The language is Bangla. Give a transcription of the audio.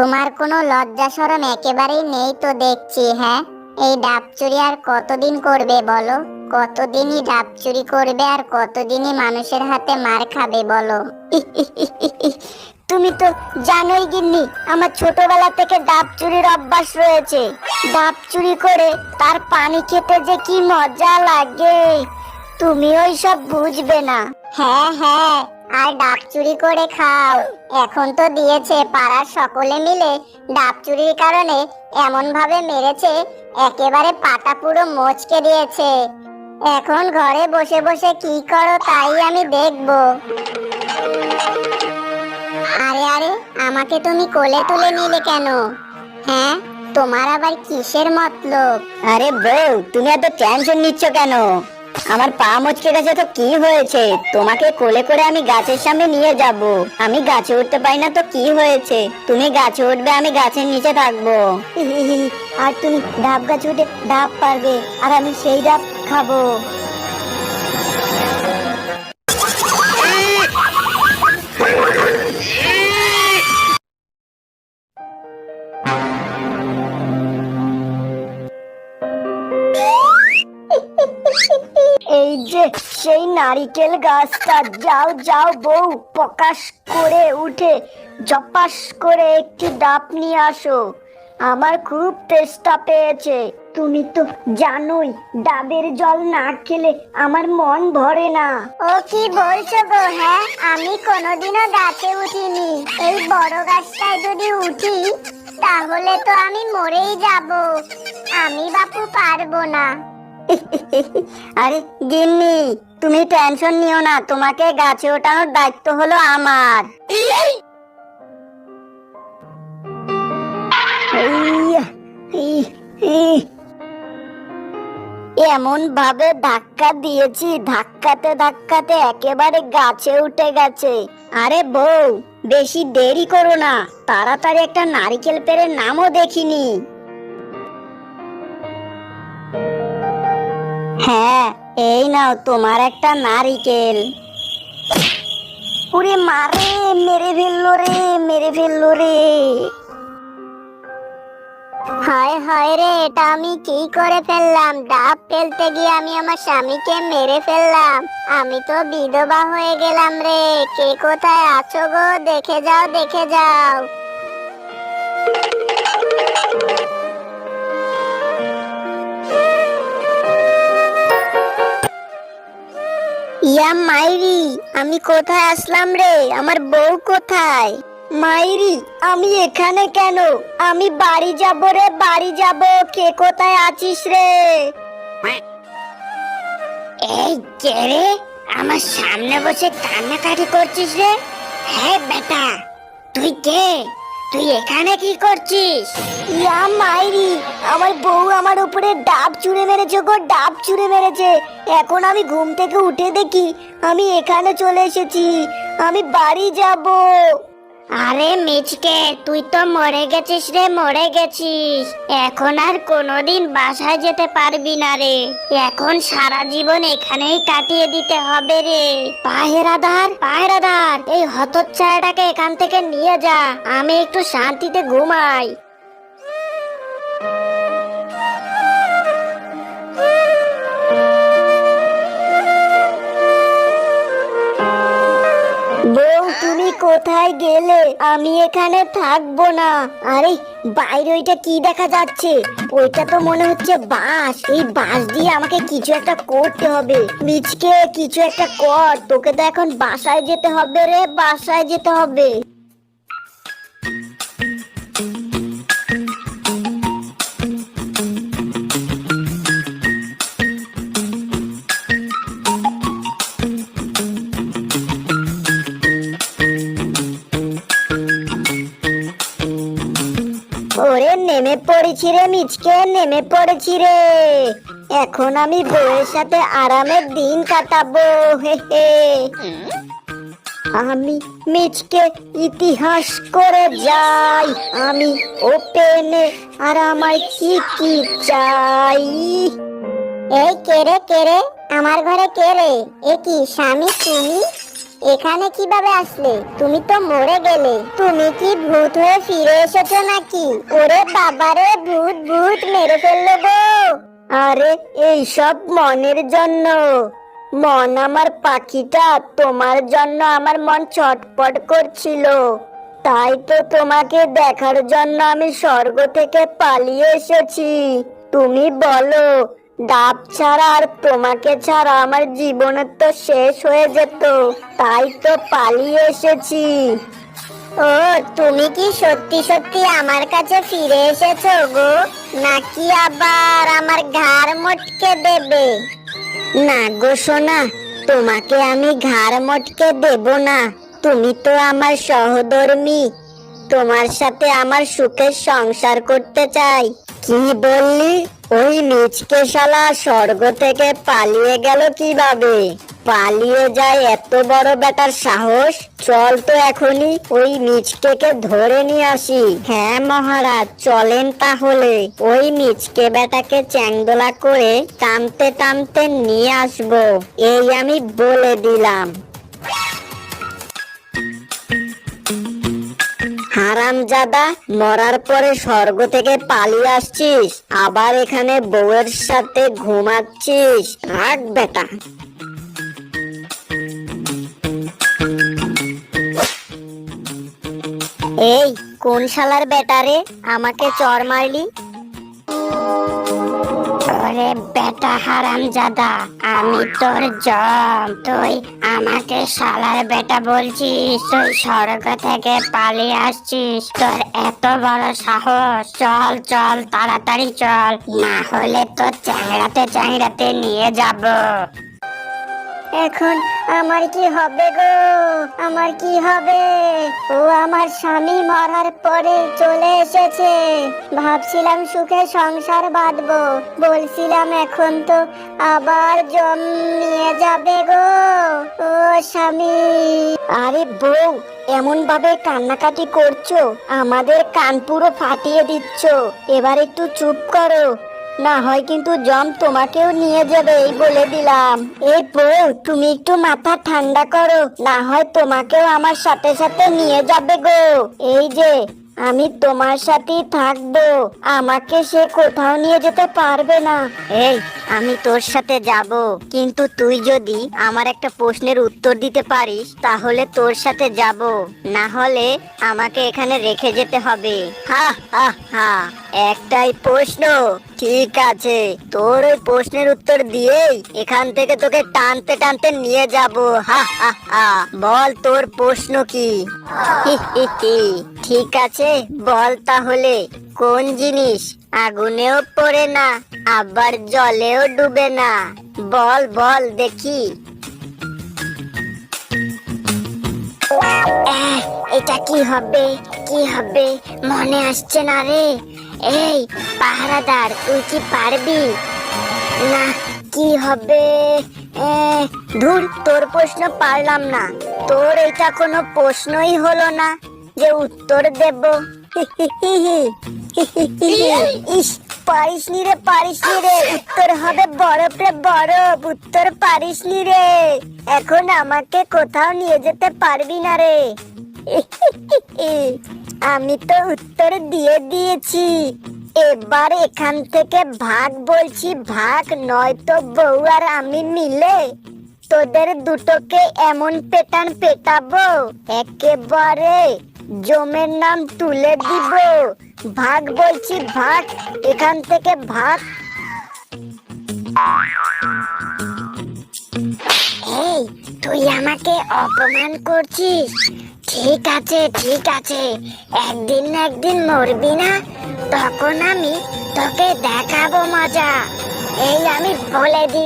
তোমার কোনো লজ্জা শরম একেবারেই নেই তো দেখছি। হ্যাঁ, এই ডাব চুরি আর কতদিন করবে বলো? কতদিনই ডাব চুরি করবে আর কতদিনই মানুষের হাতে মার খাবে বলো? তুমি তো জানোই গিন্নি, আমার ছোটবেলা থেকে ডাব চুরির অভ্যাস রয়েছে। ডাব চুরি করে তার পানি খেতে যে কি মজা লাগে, তুমি ওই সব বুঝবে না। হ্যাঁ হ্যাঁ, আর ডাব চুরি করে খাও। এখন তো দিয়েছে পাড়ার সকলে মিলে ডাব চুরির কারণে এমন ভাবে মেরেছে, একেবারে পাটা পুরো মচকে দিয়েছে। এখন ঘরে বসে বসে কি করো তাই আমি দেখবো। আরে আরে, আমাকে তুমি কোলে তুলে নিলে কেন? হ্যাঁ, তোমার আবার কিসের মতলব? আরে বউ, তুমি এত টেনশন নিচ্ছ কেন? আমার পা মচকে গেছে তো কি হয়েছে? তোমাকে কোলে করে আমি গাছের সামনে নিয়ে যাব। আমি গাছে উঠতে পারি না তো কি হয়েছে? তুমি গাছে উঠবে, আমি গাছের নিচে থাকবো। আর তুমি ডাব গাছে উঠে ডাব পারবে, আর আমি সেই ডাব খাবো। এই যে সেই নারিকেল গাছটা, যাও যাও বউ, প্রকাশ করে উঠে জপাস করে একটি ডাব নিয়ে আসো। আমার খুব তেষ্টা পেয়েছে। তুমি তো জানোই ডাবের জল না খেলে আমার মন ভরে না। ও কি বলছো গো? হ্যাঁ, আমি কোনোদিনও গাছে উঠিনি। এই বড় গাছটায় যদি উঠি তাহলে তো আমি মরেই যাব। আমি বাপু পারবো না। আরে গিন্নি, তুমি টেনশন নিও না, তোমাকে গাছে ওঠানোর দায়িত্ব হলো আমার। এমন ভাবে ধাক্কা দিয়েছি, ধাক্কাতে ধাক্কাতে একেবারে গাছে উঠে গেছে। আরে বউ, বেশি দেরি করো না, তাড়াতাড়ি একটা নারিকেল পেড়ে নামও দেখিনি। হ্যাঁ, এই নাও তোমার একটা নারিকেল। ওরে মারে, মেরে ফেললো রে, মেরে ফেললো রে। হায় হায় রে, এটা আমি কি করে ফেললাম? ডাব ফেলতে গিয়ে আমি আমার স্বামীকে মেরে ফেললাম। আমি তো বিধবা হয়ে গেলাম রে। কে কোথায় আছো গো? দেখে যাও, দেখে যাও। ইয়া মাইরি, আমি কোথায় আসলাম রে? আমার বউ কোথায়? মাইরি, আমি এখানে কেন? আমি বাড়ি যাব রে, বাড়ি যাব। কে কোথায় আছিস রে? এই কে রে? আমার সামনে বসে কান্নাকাটি করছিস রে? হ্যাঁ বেটা, তুই কে? তুই এখানে কি করছিস? ইয়া মাইরি, আমার বউ আমার উপরে ডাব ছুঁড়ে মেরেছে গো, ডাব ছুঁড়ে মেরেছে। এখন আমি ঘুম থেকে উঠে দেখি আমি এখানে চলে এসেছি। আমি বাড়ি যাব। আরে মিচকে, তুই তো মরে গেছিস রে, মরে গেছিস। এখন আর কোনোদিন বাসায় যেতে পারবি না রে। এখন সারা জীবন এখানেই কাটিয়ে দিতে হবে রে। পাহেরাদার, পাহেরাদার, এই হতচ্ছায়াটাকে এখান থেকে নিয়ে যা, আমি একটু শান্তিতে ঘুমাই। বউ, তুমি কোথায় গেলে? আমি এখানে থাকবো না। আরে বাইরে ওইটা কি দেখা যাচ্ছে? ওইটা তো মনে হচ্ছে বাঁশ। এই বাঁশ দিয়ে আমাকে কিছু একটা করতে হবে। মিচকে, কিছু একটা কর, তোকে তো এখন বাসায় যেতে হবে রে, বাসায় যেতে হবে। ওরে নেমে পড়েছি রে মিচকে, নেমে পড়েছি রে। এখন আমি বউয়ের সাথে আরামের দিন কাটাবো। হে হে। আমি মিচকে ইতিহাস করে যাই, আমি ওপেনে, আর আমায় কি কি চাই? এই কে রে, কে রে? আমার ঘরে কে রে? এ কি স্বামী তুমি? এখানে কিভাবে আসলে? তুমি তো মরে গেলে। তুমি কি ভূত হয়ে ফিরে এসেছো নাকি? ওরে বাবারে, ভূত ভূত মেরে ফেললো গো। আরে এই সব মনের জন্য। মন আমার পাখিটা, তোমার জন্য আমার মন ছটফট করছিল। তাই তো তোমাকে দেখার জন্য আমি স্বর্গ থেকে পালিয়ে এসেছি। তুমি বলো, ডাব ছাড়া আর তোমাকে ছাড়া আমার জীবনের তো শেষ হয়ে যেত। তাই তো পালিয়ে এসেছি। ও, তুমি কি সত্যি সত্যি আমার কাছে ফিরে এসেছো গো, নাকি আবার আমার ঘাড় মটকে দেবে? না গো সোনা, তোমাকে আমি ঘাড় মটকে দেব না। তুমি তো আমার সহধর্মী, তোমার সাথে আমার সুখের সংসার করতে চাই। কি বললি? ওই মিচকে শালা স্বর্গ থেকে পালিয়ে গেল কিভাবে? পালিয়ে যায় এত বড় বেটার সাহস? চল তো এখনই ওই মিচকেকে ধরে নিয়ে আসি। হ্যাঁ মহারাজ, চলেন তাহলে। ওই মিচকে বেটাকে চ্যাংদোলা করে টানতে টানতে নিয়ে আসবো, এই আমি বলে দিলাম। হারামজাদা, মরার পরে স্বর্গ থেকে পালিয়ে আসছিস, আবার এখানে বউয়ের সাথে ঘুমাচ্ছিস। রাখ বেটা। এই কোন শালার বেটা রে, আমাকে চর মারলি? ওরে বেটা হারামজাদা, আমি তোর জম, তুই আমাকে শালার বেটা বলছিস? তুই স্বর্গ থেকে পালিয়ে আসছিস? তোর এত বড় সাহস! চল চল, তাড়াতাড়ি চল, না হলে তো চ্যাংড়াতে চ্যাংড়াতে নিয়ে যাব। এখন আমার কি হবে গো? আমার কি হবে? ও আমার স্বামী মরার পরে চলে এসেছে। ভাবছিলাম সুখে সংসার বাঁধবো, বলছিলাম এখন তো আবার জম নিয়ে যাবে গো। ও স্বামী! আরে বউ, এমন ভাবে কান্নাকাটি করছো, আমাদের কান পুরো ফাটিয়ে দিচ্ছ। এবার একটু চুপ করো, না হয় কিন্তু জম তোমাকেও নিয়ে যাবে, এই বলে দিলাম। এই বউ, তুমি একটু মাথা ঠান্ডা করো, না হয় তোমাকেও আমার সাথে সাথে নিয়ে যাবে গো। এই যে আমি তোমার সাথেই থাকবো, আমাকে সে কোথাও নিয়ে যেতে পারবে না। এই, আমি তোর সাথে যাব, কিন্তু তুই যদি আমার একটা প্রশ্নের উত্তর দিতে পারিস তাহলে তোর সাথে যাব, না হলে আমাকে এখানে রেখে যেতে হবে। হা হা হা, একটাই প্রশ্ন? ঠিক আছে, তোর ওই প্রশ্নের উত্তর দিয়েই এখান থেকে তোকে টানতে টানতে নিয়ে যাব। হা হা হা, বল তোর প্রশ্ন কি? হি হি হি, ঠিক আছে বল তাহলে, কোন জিনিস আগুনেও পড়ে না আবার জলেও ডুবে না? বল বল দেখি। এটা কি হবে? কি হবে মনে আসছে না রে। এই পাহারাদার, তুই কি পারবি? না, কি হবে? ধুর, তোর প্রশ্ন পারলাম না। তোর এটা কোনো প্রশ্নই হলো না যে উত্তর দেব। ইস, পারিসনি রে, পারিসনি রে। উত্তর হবে বরফ রে বরফ, উত্তর পারিসনি রে। এখন আমাকে কোথাও নিয়ে যেতে পারবি না রে। আমি তো উত্তর দিয়ে দিয়েছি, এবার এখান থেকে ভাগ বলছি, ভাগ, নয়তো বউ আর আমি মিলে তোদের দুটোকে এমন পেটান পেটাবো একেবারে জমের নাম তুলে দিব। ভাগ বলছি, ভাগ এখান থেকে, ভাগ। এই, তুই আমাকে অপমান করছিস? ঠিক আছে ঠিক আছে, একদিন না একদিন মরবি না, তখন আমি তোকে দেখাবো মজা। এই আমি বলে দিই।